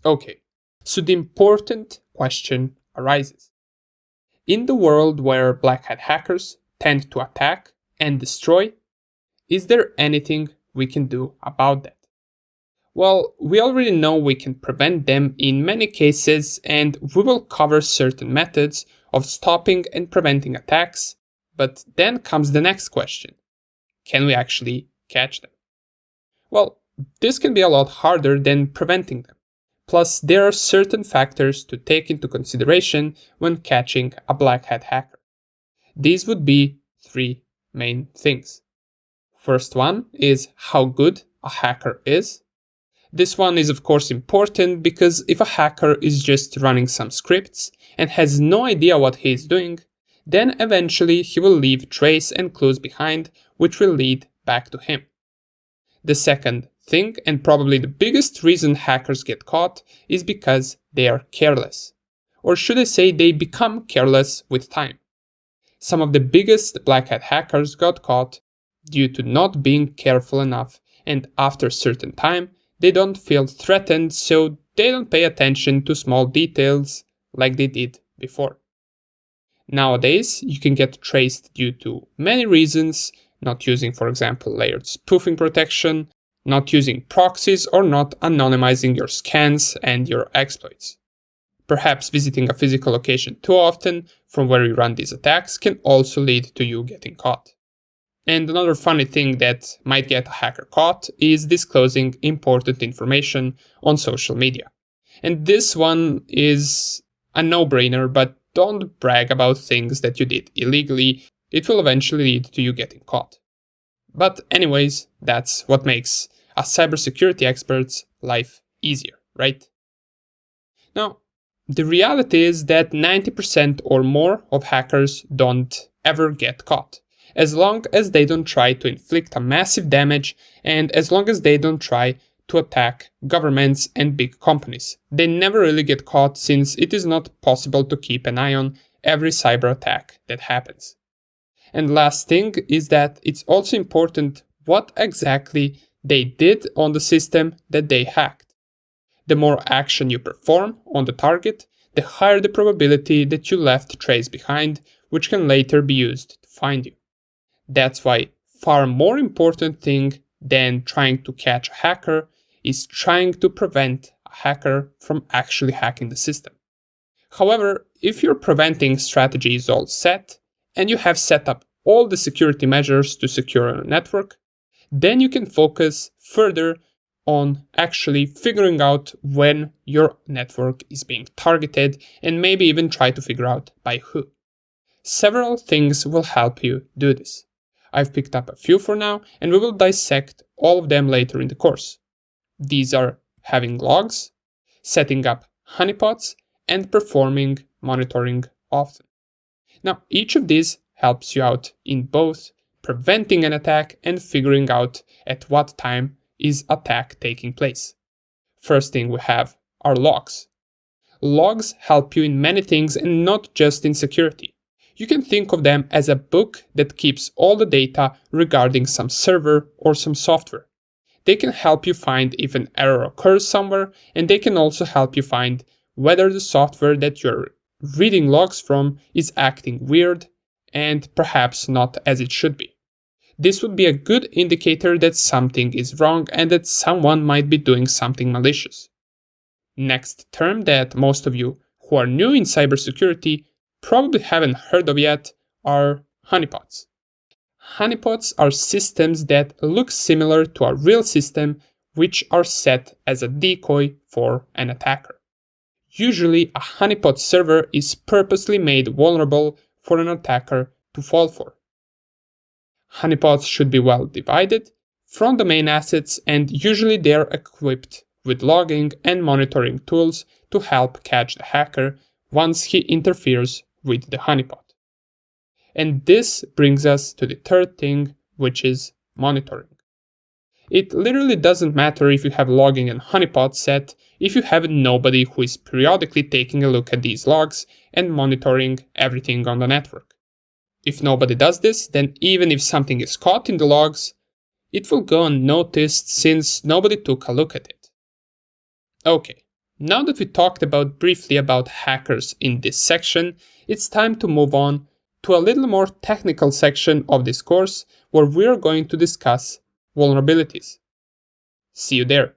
Okay, so the important question arises. In the world where black hat hackers tend to attack and destroy, is there anything we can do about that? Well, we already know we can prevent them in many cases, and we will cover certain methods of stopping and preventing attacks, but then comes the next question. Can we actually catch them? Well, this can be a lot harder than preventing them. Plus, there are certain factors to take into consideration when catching a black hat hacker. These would be three main things. First one is how good a hacker is. This one is of course important because if a hacker is just running some scripts and has no idea what he is doing, then eventually he will leave trace and clues behind which will lead back to him. The second thing, and probably the biggest reason hackers get caught, is because they are careless. Or should I say they become careless with time. Some of the biggest black hat hackers got caught due to not being careful enough, and after a certain time, they don't feel threatened, so they don't pay attention to small details like they did before. Nowadays, you can get traced due to many reasons, not using, for example, layered spoofing protection, not using proxies, or not anonymizing your scans and your exploits. Perhaps visiting a physical location too often from where you run these attacks can also lead to you getting caught. And another funny thing that might get a hacker caught is disclosing important information on social media. And this one is a no-brainer, but don't brag about things that you did illegally. It will eventually lead to you getting caught. But anyways, that's what makes a cybersecurity expert's life easier, right? Now, the reality is that 90% or more of hackers don't ever get caught, as long as they don't try to inflict a massive damage and as long as they don't try to attack governments and big companies. They never really get caught since it is not possible to keep an eye on every cyber attack that happens. And last thing is that it's also important what exactly they did on the system that they hacked. The more action you perform on the target, the higher the probability that you left trace behind, which can later be used to find you. That's why far more important thing than trying to catch a hacker is trying to prevent a hacker from actually hacking the system. However, if your preventing strategy is all set, and you have set up all the security measures to secure your network, then you can focus further on actually figuring out when your network is being targeted and maybe even try to figure out by who. Several things will help you do this. I've picked up a few for now, and we will dissect all of them later in the course. These are having logs, setting up honeypots, and performing monitoring often. Now, each of these helps you out in both preventing an attack and figuring out at what time is attack taking place. First thing we have are logs. Logs help you in many things and not just in security. You can think of them as a book that keeps all the data regarding some server or some software. They can help you find if an error occurs somewhere, and they can also help you find whether the software that you're reading logs from is acting weird and perhaps not as it should be. This would be a good indicator that something is wrong and that someone might be doing something malicious. Next term that most of you who are new in cybersecurity probably haven't heard of yet are honeypots. Honeypots are systems that look similar to a real system which are set as a decoy for an attacker. Usually a honeypot server is purposely made vulnerable for an attacker to fall for. Honeypots should be well divided from the main assets, and usually they are equipped with logging and monitoring tools to help catch the hacker once he interferes with the honeypot. And this brings us to the third thing, which is monitoring. It literally doesn't matter if you have logging and honeypot set if you have nobody who is periodically taking a look at these logs and monitoring everything on the network. If nobody does this, then even if something is caught in the logs, it will go unnoticed since nobody took a look at it. Okay, Now that we talked briefly about hackers in this section, it's time to move on to a little more technical section of this course where we're going to discuss vulnerabilities. See you there.